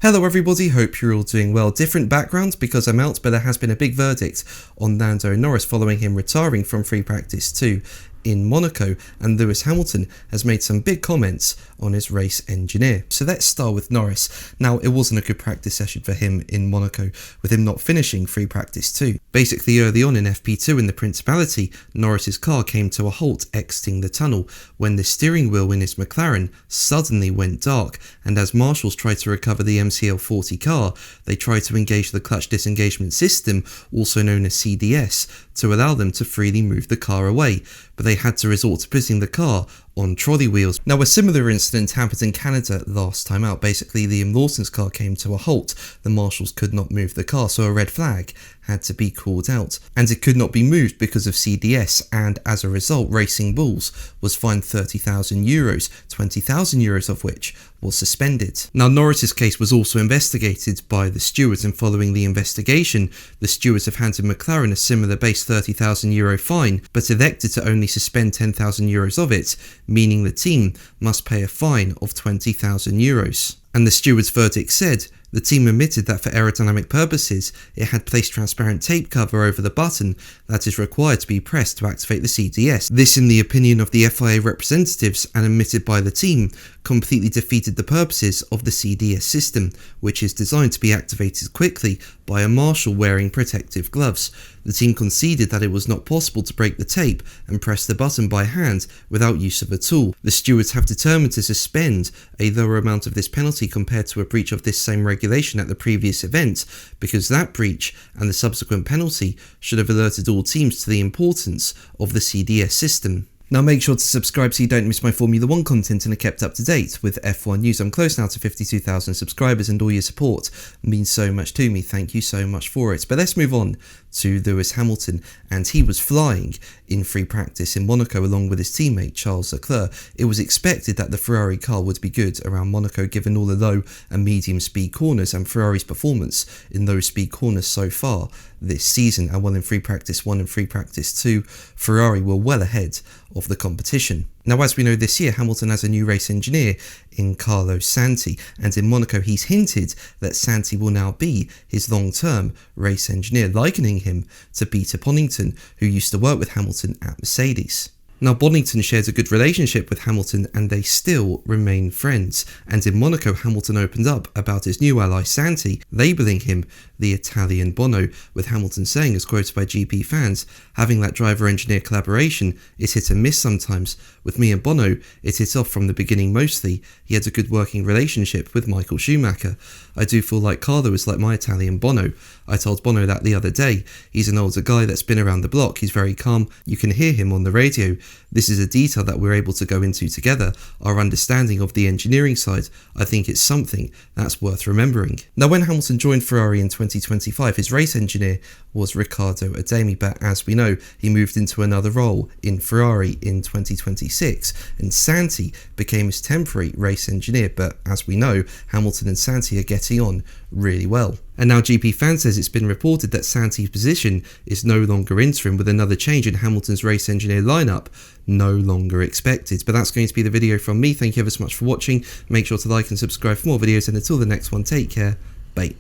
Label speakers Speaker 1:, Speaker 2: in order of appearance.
Speaker 1: Hello everybody, hope you're all doing well. Different backgrounds because I'm out, but there has been a big verdict on Lando Norris following him retiring from free practice 2 in Monaco, and Lewis Hamilton has made some big comments on his race engineer. So let's start with Norris. Now, it wasn't a good practice session for him in Monaco, with him not finishing free practice 2. Basically, early on in FP2 in the Principality, Norris's car came to a halt exiting the tunnel when the steering wheel in his McLaren suddenly went dark, and as marshals tried to recover the MCL40 car, they tried to engage the clutch disengagement system, also known as CDS, to allow them to freely move the car away, but they had to resort to putting the car on trolley wheels. Now, a similar incident happened in Canada last time out. Basically, Liam Lawson's car came to a halt. The marshals could not move the car, so a red flag had to be called out, and it could not be moved because of CDS, and as a result, Racing Bulls was fined €30,000, €20,000 of which was suspended. Now, Norris's case was also investigated by the stewards, and following the investigation, the stewards have handed McLaren a similar base €30,000 fine, but elected to only suspend €10,000 of it, meaning the team must pay a fine of €20,000. And the stewards' verdict said, the team admitted that for aerodynamic purposes, it had placed transparent tape cover over the button that is required to be pressed to activate the CDS. This, in the opinion of the FIA representatives and admitted by the team, completely defeated the purposes of the CDS system, which is designed to be activated quickly by a marshal wearing protective gloves. The team conceded that it was not possible to break the tape and press the button by hand without use of a tool. The stewards have determined to suspend a lower amount of this penalty compared to a breach of this same regulation at the previous event, because that breach and the subsequent penalty should have alerted all teams to the importance of the CDS system. Now, make sure to subscribe so you don't miss my Formula 1 content and are kept up to date with F1 news. I'm close now to 52,000 subscribers, and all your support means so much to me. Thank you so much for it. But let's move on to Lewis Hamilton, and he was flying in free practice in Monaco along with his teammate Charles Leclerc. It was expected that the Ferrari car would be good around Monaco given all the low and medium speed corners and Ferrari's performance in those speed corners so far this season, and while in free practice 1 and free practice 2, Ferrari were well ahead of the competition. Now, as we know, this year Hamilton has a new race engineer in Carlos Santi, and in Monaco he's hinted that Santi will now be his long-term race engineer, likening him to Peter Ponnington, who used to work with Hamilton at Mercedes. Now, Ponnington shares a good relationship with Hamilton and they still remain friends, and in Monaco Hamilton opened up about his new ally Santi, labelling him the Italian Bono, with Hamilton saying, as quoted by GP fans, having that driver-engineer collaboration is hit and miss sometimes. With me and Bono, it hit off from the beginning mostly. He had a good working relationship with Michael Schumacher. I do feel like Carlo is like my Italian Bono. I told Bono that the other day. He's an older guy that's been around the block. He's very calm. You can hear him on the radio. This is a detail that we're able to go into together. Our understanding of the engineering side, I think it's something that's worth remembering. Now, when Hamilton joined Ferrari in 2025, his race engineer was Riccardo Ademi, but as we know, he moved into another role in Ferrari in 2026, and Santi became his temporary race engineer, but as we know, Hamilton and Santi are getting on really well. And now GP Fan says it's been reported that Santi's position is no longer interim, with another change in Hamilton's race engineer lineup no longer expected. But that's going to be the video from me. Thank you ever so much for watching. Make sure to like and subscribe for more videos, and until the next one, take care. Bye.